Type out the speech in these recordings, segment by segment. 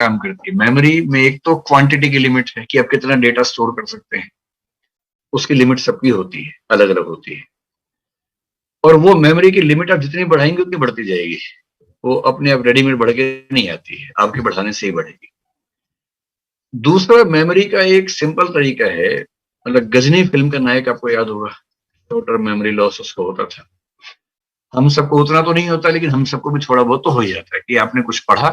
काम करती है। मेमोरी में एक तो क्वांटिटी की लिमिट है कि आप कितना डेटा स्टोर कर सकते हैं, उसकी लिमिट सबकी होती है, अलग अलग होती है। और वो मेमोरी की लिमिट आप जितनी बढ़ाएंगे उतनी बढ़ती जाएगी, वो अपने आप रेडीमेड बढ़ के नहीं आती है, आपके बढ़ाने से ही बढ़ेगी। दूसरा, मेमोरी का एक सिंपल तरीका है, मतलब गजनी फिल्म का नायक आपको याद होगा, टोटल मेमोरी लॉस उसको होता था। हम सबको उतना तो नहीं होता, लेकिन हम सबको भी थोड़ा बहुत तो हो ही जाता है कि आपने कुछ पढ़ा,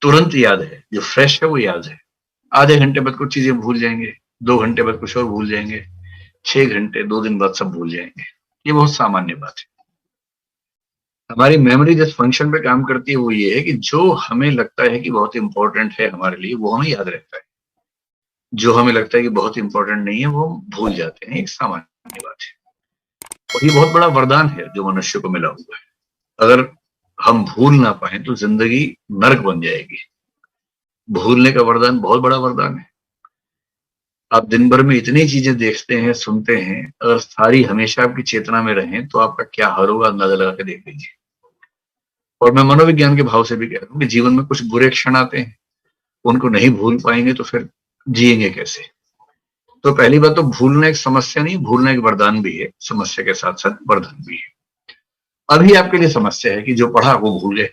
तुरंत याद है, जो फ्रेश है वो याद है। आधे घंटे बाद कुछ चीजें भूल जाएंगे, 2 घंटे बाद कुछ और भूल जाएंगे, 6 घंटे 2 दिन बाद सब भूल जाएंगे। ये बहुत सामान्य बात है। हमारी मेमोरी जिस फंक्शन पे काम करती है वो ये है कि जो हमें लगता है कि बहुत इंपॉर्टेंट है हमारे लिए, वो हमें याद रहता है। जो हमें लगता है कि बहुत इंपॉर्टेंट नहीं है, वो हम भूल जाते हैं। एक सामान्य बात है, और ये बहुत बड़ा वरदान है जो मनुष्य को मिला हुआ है। अगर हम भूल ना पाए तो जिंदगी नर्क बन जाएगी। भूलने का वरदान बहुत बड़ा वरदान है। आप दिन भर में इतनी चीजें देखते हैं, सुनते हैं, अगर सारी हमेशा आपकी चेतना में रहें तो आपका क्या हाल होगा, अंदाजा लगा के देख लीजिए। और मैं मनोविज्ञान के भाव से भी कह रहा हूँ कि जीवन में कुछ बुरे क्षण आते हैं, उनको नहीं भूल पाएंगे तो फिर जिएंगे कैसे। तो पहली बात तो भूलना एक समस्या नहीं, भूलना एक वरदान भी है, समस्या के साथ साथ वरदान भी है। अभी आपके लिए समस्या है कि जो पढ़ा वो भूल गए,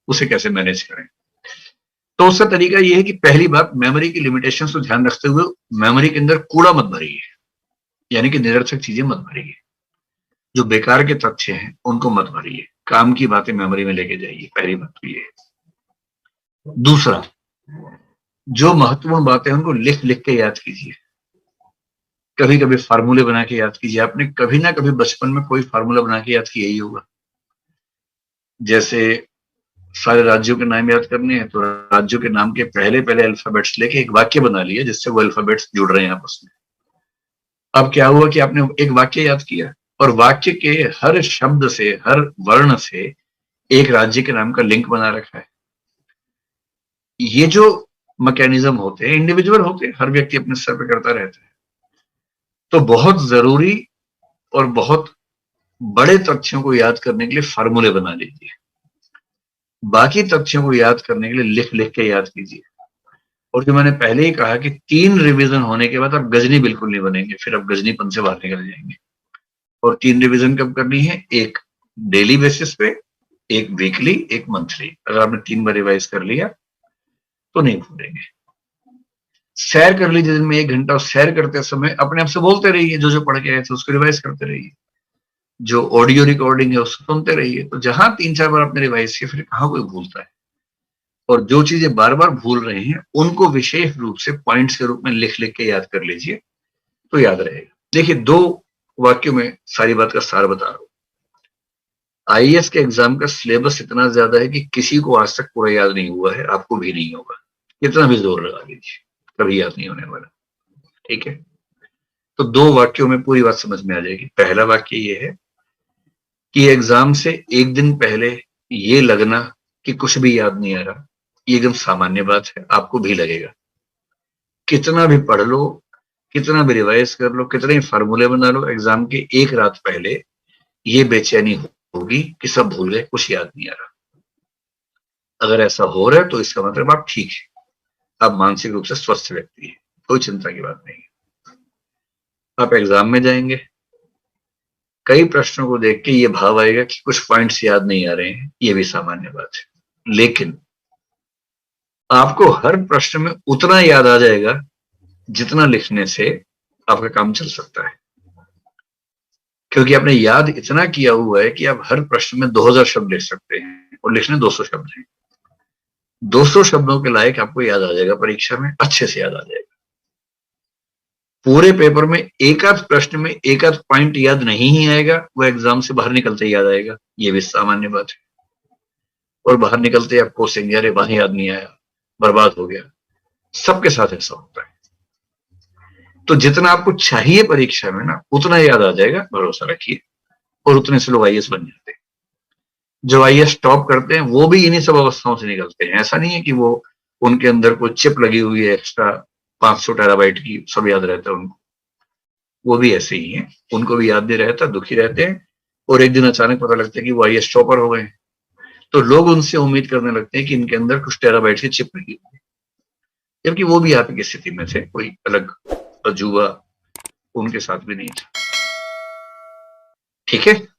उसे कैसे मैनेज करें। तो उसका तरीका ये है कि पहली बात, मेमोरी की लिमिटेशंस को ध्यान रखते हुए मेमोरी के अंदर कूड़ा मत भरिए, यानी कि निरर्थक चीजें मत भरिए। जो बेकार के तथ्य हैं उनको मत भरिए, काम की बातें मेमोरी में लेके जाइए। पहली बात तो ये है। दूसरा, जो महत्वपूर्ण बातें हैं उनको लिख लिख के याद कीजिए। कभी कभी फार्मूले बना के याद कीजिए। आपने कभी ना कभी बचपन में कोई फार्मूला बना के याद किया ही होगा। जैसे सारे राज्यों के नाम याद करने हैं तो राज्यों के नाम के पहले पहले अल्फाबेट्स लेके एक वाक्य बना लिया जिससे वो अल्फाबेट्स जुड़ रहे हैं आपस में। अब क्या हुआ कि आपने एक वाक्य याद किया और वाक्य के हर शब्द से, हर वर्ण से एक राज्य के नाम का लिंक बना रखा है। ये जो मैकेनिज्म होते हैं इंडिविजुअल होते हैं, हर व्यक्ति अपने स्तर पे करता रहता है। तो बहुत जरूरी और बहुत बड़े तथ्यों को याद करने के लिए फार्मूले बना लीजिए। बाकी तथ्यों को याद करने के लिए लिख लिख के याद कीजिए। और जो मैंने पहले ही कहा कि 3 रिवीजन होने के बाद आप गजनी बिल्कुल नहीं बनेंगे, फिर आप गजनीपन से बाहर निकल जाएंगे। और 3 रिवीजन कब करनी है? एक डेली बेसिस पे, एक वीकली, एक मंथली। अगर आपने 3 बार रिवाइज कर लिया तो नहीं भूलेंगे। सैर कर लीजिए दिन में 1 घंटा, और सैर करते समय अपने आप से बोलते रहिए, जो जो पढ़ के आए थे उसको रिवाइज करते रहिए। जो ऑडियो रिकॉर्डिंग है उसको सुनते रहिए। तो जहां 3-4 बार आपने रिवाइज किया, फिर कहां कोई भूलता है। और जो चीजें बार बार भूल रहे हैं उनको विशेष रूप से पॉइंट्स के रूप में लिख लिख के याद कर लीजिए, तो याद रहेगा। देखिए, 2 वाक्यों में सारी बात का सार बता रहा हूं। आईएएस के एग्जाम का सिलेबस इतना ज्यादा है कि किसी को आज तक पूरा याद नहीं हुआ है, आपको भी नहीं होगा। कितना भी जोर लगा लीजिए, कभी याद नहीं होने वाला। ठीक है, तो 2 वाक्यों में पूरी बात समझ में आ जाएगी। पहला वाक्य ये है कि एग्जाम से 1 दिन पहले ये लगना कि कुछ भी याद नहीं आ रहा, ये एकदम सामान्य बात है, आपको भी लगेगा। कितना भी पढ़ लो, कितना भी रिवाइज कर लो, कितने ही फार्मूले बना लो, एग्जाम के एक रात पहले ये बेचैनी होगी कि सब भूल गए, कुछ याद नहीं आ रहा। अगर ऐसा हो रहा है तो इसका मतलब आप ठीक है, आप मानसिक रूप से स्वस्थ व्यक्ति है, कोई चिंता की बात नहीं है। आप एग्जाम में जाएंगे, कई प्रश्नों को देख के ये भाव आएगा कि कुछ पॉइंट्स याद नहीं आ रहे हैं, ये भी सामान्य बात है। लेकिन आपको हर प्रश्न में उतना याद आ जाएगा जितना लिखने से आपका काम चल सकता है, क्योंकि आपने याद इतना किया हुआ है कि आप हर प्रश्न में 2000 शब्द लिख सकते हैं और लिखने 200 शब्द हैं। 200 शब्दों के लायक आपको याद आ जाएगा, परीक्षा में अच्छे से याद आ जाएगा। पूरे पेपर में एक आध प्रश्न में एक आध पॉइंट याद नहीं ही आएगा, वो एग्जाम से बाहर निकलते ही याद आएगा, ये भी सामान्य बात है। और बाहर निकलते आप कोसेंगे, अरे वहां याद नहीं आया, बर्बाद हो गया। सबके साथ ऐसा होता है। तो जितना आपको चाहिए परीक्षा में ना, उतना याद आ जाएगा, भरोसा रखिए। और उतने से लोग आईएएस बन जाते हैं। जो आईएएस टॉप करते हैं वो भी इन्हीं सब अवस्थाओं से निकलते हैं। ऐसा नहीं है कि वो उनके अंदर कोई चिप लगी हुई है एक्स्ट्रा 500 टेराबाइट की, सब याद रहता है उनको। वो भी ऐसे ही हैं, उनको भी याद नहीं रहता, दुखी रहते हैं, और एक दिन अचानक पता लगता है कि वो आईएएस टॉपर हो गए। तो लोग उनसे उम्मीद करने लगते हैं कि इनके अंदर कुछ टेराबाइट्स की चिप लगी हुई है, जबकि वो भी आप की स्थिति में थे, कोई अलग अजूबा उनके साथ भी नहीं था। ठीक है।